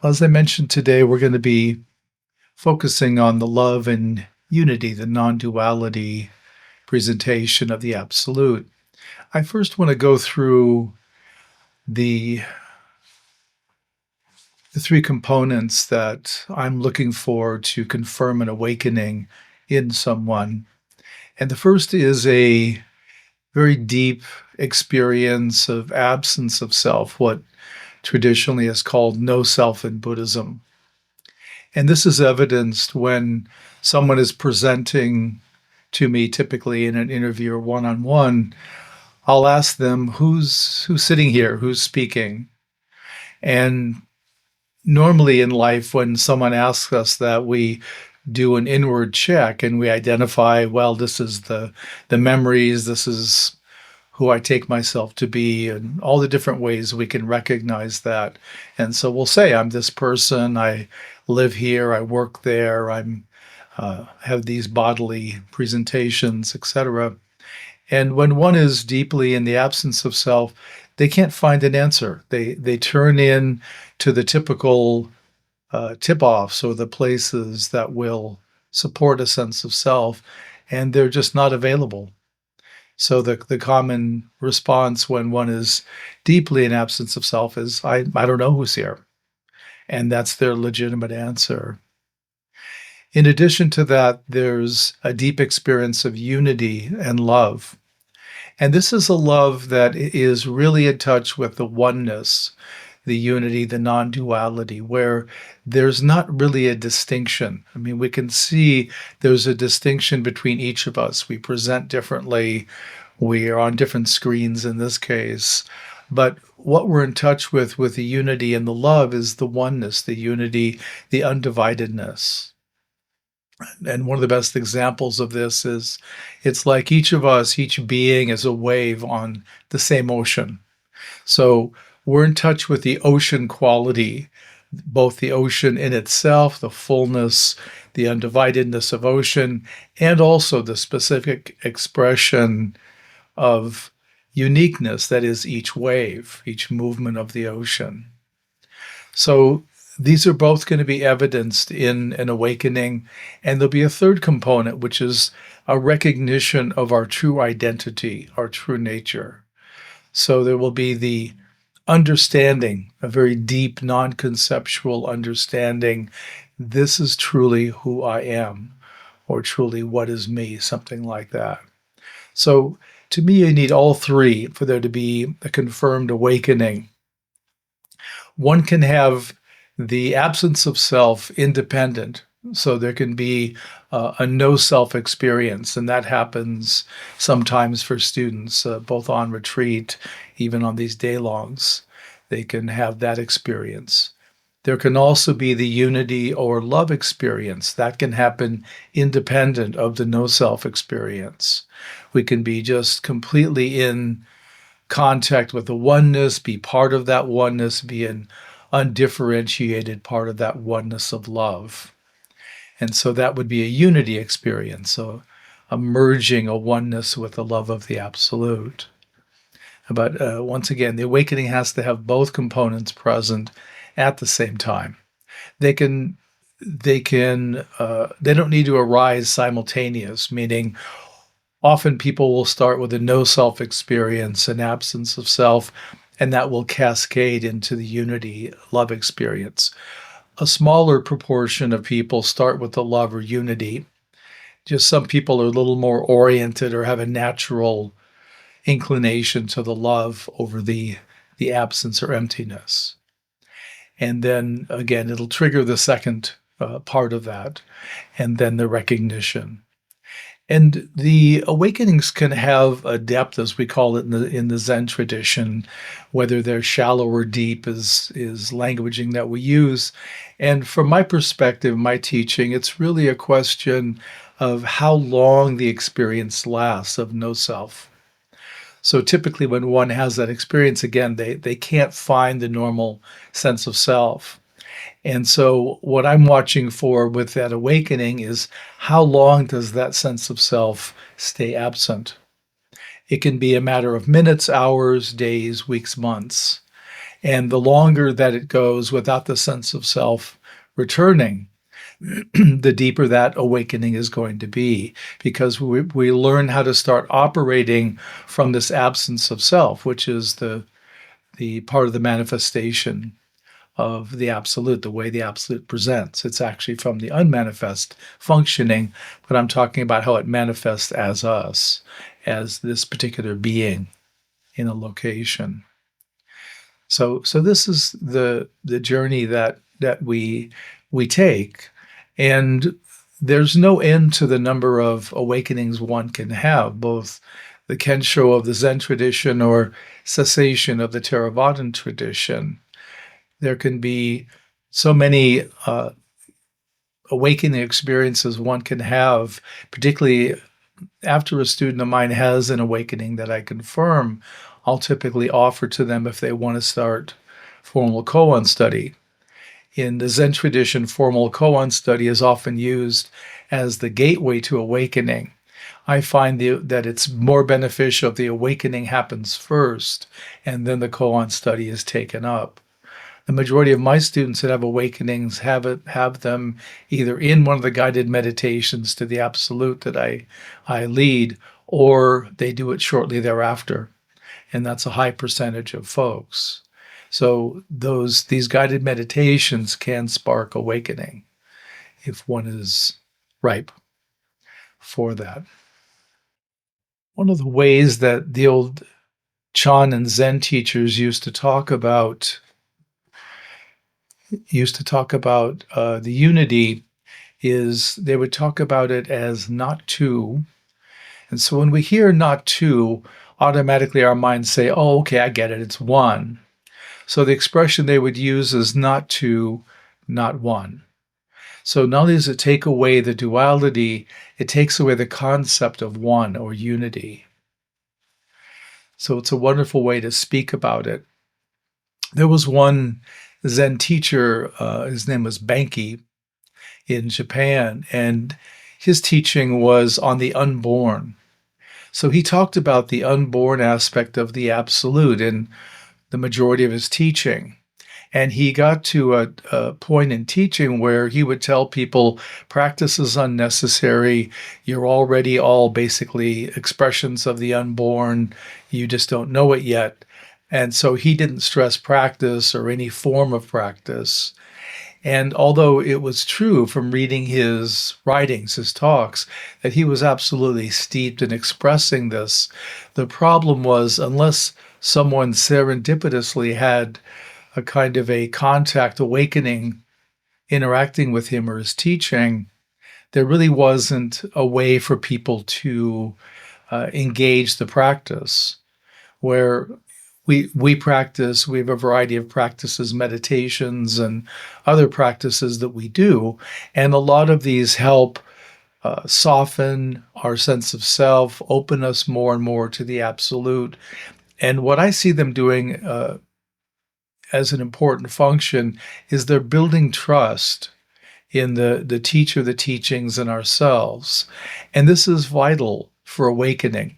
As I mentioned today, we're going to be focusing on the love and unity, the non duality presentation of the Absolute. I first want to go through the, the three components that I'm looking for to confirm an awakening in someone. And the first is a very deep experience of absence of self, what traditionally is called no self in Buddhism. And this is evidenced when someone is presenting to me, typically in an interview or one-on-one. I'll ask them, who's sitting here, who's speaking? And normally in life, when someone asks us that, we do an inward check and we identify, well, this is the memories, this is who I take myself to be, and all the different ways we can recognize that. And so we'll say, I'm this person, I live here, I work there, I'm have these bodily presentations, etc. And when one is deeply in the absence of self, they can't find an answer. They turn in to the typical tip-offs or the places that will support a sense of self, and they're just not available. So the common response when one is deeply in absence of self is, I don't know who's here. And that's their legitimate answer. In addition to that, there's a deep experience of unity and love. And this is a love that is really in touch with the oneness, the unity, the non-duality, where there's not really a distinction. I mean, we can see there's a distinction between each of us. We present differently. We are on different screens in this case. But what we're in touch with the unity and the love is the oneness, the unity, the undividedness. And one of the best examples of this is it's like each of us, each being is a wave on the same ocean. So we're in touch with the ocean quality, both the ocean in itself, the fullness, the undividedness of ocean, and also the specific expression of uniqueness that is each wave, each movement of the ocean. So these are both going to be evidenced in an awakening. And there'll be a third component, which is a recognition of our true identity, our true nature. So there will be the understanding, a very deep, non-conceptual understanding. This is truly who I am, or truly what is me, something like that. So to me, you need all three for there to be a confirmed awakening. One can have the absence of self independent. So there can be a no self experience, and that happens sometimes for students, both on retreat, even on these day longs. They can have that experience. There can also be the unity or love experience that can happen independent of the no self experience. We can be just completely in contact with the oneness, be part of that oneness, be an undifferentiated part of that oneness of love. And so that would be a unity experience, so a merging, a oneness with the love of the Absolute. But once again, the awakening has to have both components present at the same time. They don't need to arise simultaneous, meaning often people will start with a no self experience, an absence of self, and that will cascade into the unity love experience. A smaller proportion of people start with the love or unity. Just some people are a little more oriented or have a natural inclination to the love over the absence or emptiness. And then again, it'll trigger the second part of that, and then the recognition. And the awakenings can have a depth, as we call it in the Zen tradition, whether they're shallow or deep is languaging that we use. And from my perspective, my teaching, it's really a question of how long the experience lasts of no self. So typically when one has that experience, again, they can't find the normal sense of self. And so what I'm watching for with that awakening is how long does that sense of self stay absent? It can be a matter of minutes, hours, days, weeks, months. And the longer that it goes without the sense of self returning, the deeper that awakening is going to be, because we learn how to start operating from this absence of self, which is the part of the manifestation of the absolute, the way the absolute presents. It's actually from the unmanifest functioning, but I'm talking about how it manifests as us, as this particular being in a location. So this is the journey that we take, and there's no end to the number of awakenings one can have, both the Kensho of the Zen tradition or cessation of the Theravadan tradition. There can be so many awakening experiences one can have, particularly after a student of mine has an awakening that I confirm. I'll typically offer to them if they want to start formal koan study. In the Zen tradition, formal koan study is often used as the gateway to awakening. I find that it's more beneficial if the awakening happens first and then the koan study is taken up. The majority of my students that have awakenings have them either in one of the guided meditations to the absolute that I lead, or they do it shortly thereafter. And that's a high percentage of folks. So these guided meditations can spark awakening if one is ripe for that. One of the ways that the old Chan and Zen teachers used to talk about the unity is they would talk about it as not two. And so when we hear not two, automatically our minds say, oh, okay, I get it, it's one. So the expression they would use is not two, not one. So not only does it take away the duality, it takes away the concept of one or unity. So it's a wonderful way to speak about it. There was one Zen teacher, his name was Banki, in Japan, and his teaching was on the unborn. So he talked about the unborn aspect of the absolute in the majority of his teaching. And he got to a point in teaching where he would tell people practice is unnecessary. You're already all basically expressions of the unborn. You just don't know it yet. And so he didn't stress practice or any form of practice. And although it was true from reading his writings, his talks, that he was absolutely steeped in expressing this, the problem was unless someone serendipitously had a kind of a contact awakening interacting with him or his teaching, there really wasn't a way for people to engage the practice. Where we practice, we have a variety of practices, meditations, and other practices that we do, and a lot of these help soften our sense of self, open us more and more to the absolute. And what I see them doing as an important function is they're building trust in the teacher, the teachings, and ourselves. And this is vital for awakening.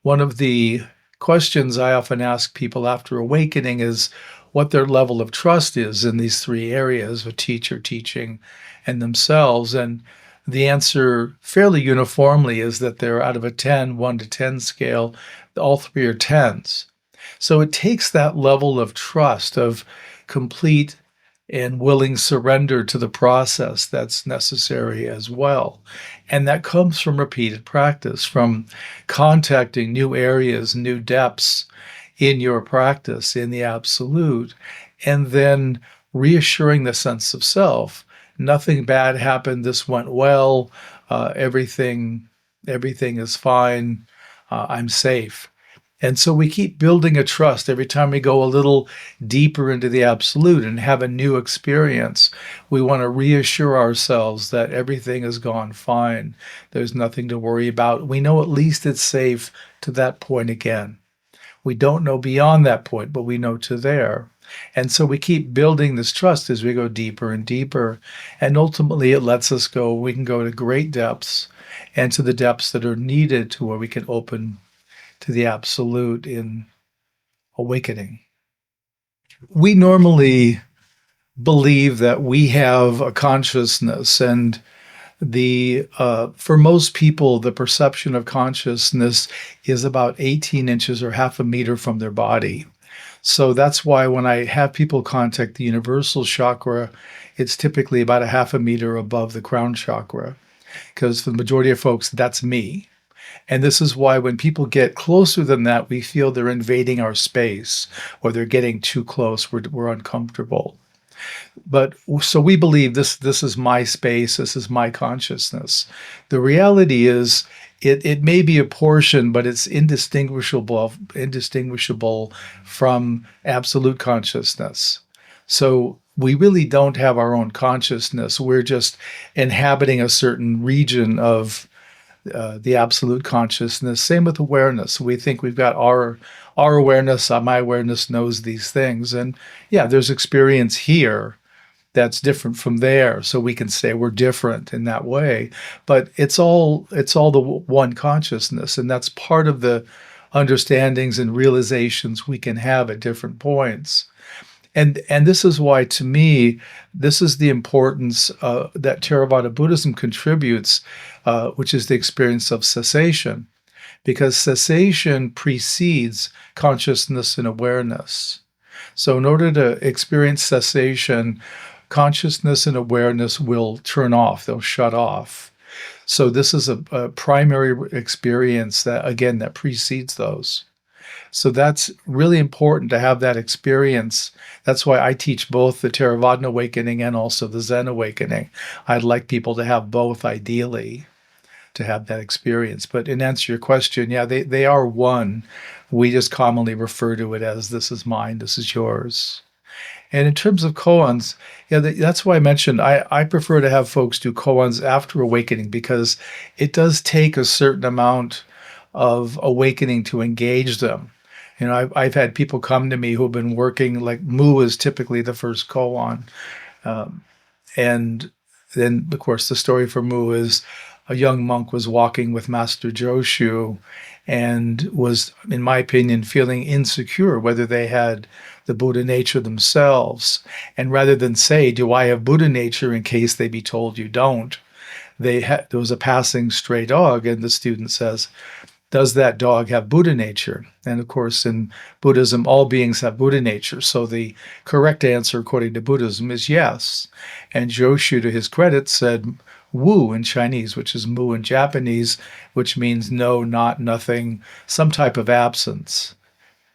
One of the questions I often ask people after awakening is what their level of trust is in these three areas of teacher, teaching, and themselves. And the answer fairly uniformly is that they're out of a 10, 1 to 10 scale, all three are 10s. So it takes that level of trust, of complete and willing surrender to the process that's necessary as well. And that comes from repeated practice, from contacting new areas, new depths in your practice, in the absolute, and then reassuring the sense of self. Nothing bad happened. This went well. Everything is fine. I'm safe. And so we keep building a trust every time we go a little deeper into the absolute and have a new experience. We want to reassure ourselves that everything has gone fine. There's nothing to worry about. We know at least it's safe to that point again. We don't know beyond that point, but we know to there. And so we keep building this trust as we go deeper and deeper. And ultimately, it lets us go. We can go to great depths and to the depths that are needed to where we can open to the absolute in awakening. We normally believe that we have a consciousness, and the for most people, the perception of consciousness is about 18 inches or half a meter from their body. So that's why when I have people contact the universal chakra, it's typically about a half a meter above the crown chakra, because for the majority of folks, that's me. And this is why when people get closer than that, we feel they're invading our space or they're getting too close. We're uncomfortable. But so we believe this is my space, this is my consciousness. The reality is it may be a portion, but it's indistinguishable from absolute consciousness. So we really don't have our own consciousness. We're just inhabiting a certain region of the absolute consciousness. Same with awareness. We think we've got our awareness. My awareness knows these things, and yeah, there's experience here that's different from there, so we can say we're different in that way. But it's all the one consciousness, and that's part of the understandings and realizations we can have at different points. And this is why, to me, this is the importance that Theravada Buddhism contributes, which is the experience of cessation, because cessation precedes consciousness and awareness. So in order to experience cessation, consciousness and awareness will turn off, they'll shut off. So this is a primary experience that, again, that precedes those. So that's really important to have that experience. That's why I teach both the Theravada awakening and also the Zen awakening. I'd like people to have both, ideally, to have that experience. But in answer to your question, yeah, they are one. We just commonly refer to it as this is mine, this is yours. And in terms of koans, yeah, that's why I mentioned I prefer to have folks do koans after awakening, because it does take a certain amount of awakening to engage them. You know, I've had people come to me who have been working, like Mu is typically the first koan. Um, and then, of course, the story for Mu is a young monk was walking with Master Joshu and was, in my opinion, feeling insecure whether they had the Buddha nature themselves. And rather than say, do I have Buddha nature, in case they be told you don't, there was a passing stray dog, and the student says, does that dog have Buddha nature? And of course, in Buddhism, all beings have Buddha nature. So the correct answer, according to Buddhism, is yes. And Joshu, to his credit, said Wu in Chinese, which is Mu in Japanese, which means no, not, nothing, some type of absence.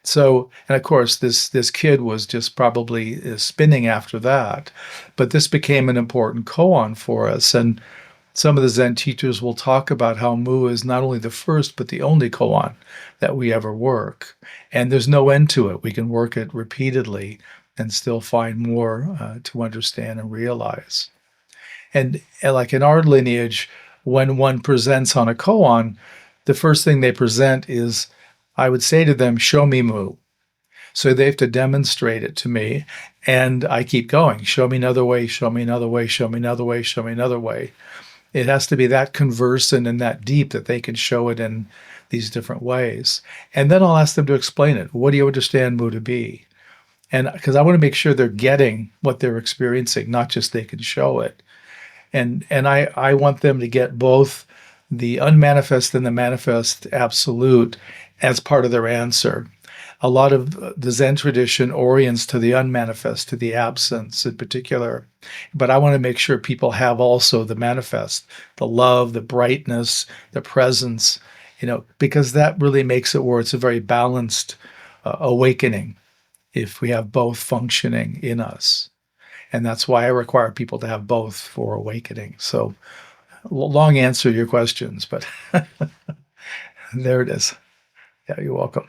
So, and of course, this kid was just probably spinning after that. But this became an important koan for us. And some of the Zen teachers will talk about how Mu is not only the first, but the only koan that we ever work. And there's no end to it. We can work it repeatedly and still find more to understand and realize. And like in our lineage, when one presents on a koan, the first thing they present is, I would say to them, show me Mu. So they have to demonstrate it to me. And I keep going. Show me another way, show me another way, show me another way, show me another way. It has to be that conversant and that deep that they can show it in these different ways. And then I'll ask them to explain it. What do you understand Mu to be? And because I want to make sure they're getting what they're experiencing, not just they can show it. And I want them to get both the unmanifest and the manifest absolute as part of their answer. A lot of the Zen tradition orients to the unmanifest, to the absence in particular. But I want to make sure people have also the manifest, the love, the brightness, the presence, because that really makes it where it's a very balanced awakening if we have both functioning in us. And that's why I require people to have both for awakening. So, long answer to your questions, but there it is. Yeah, you're welcome.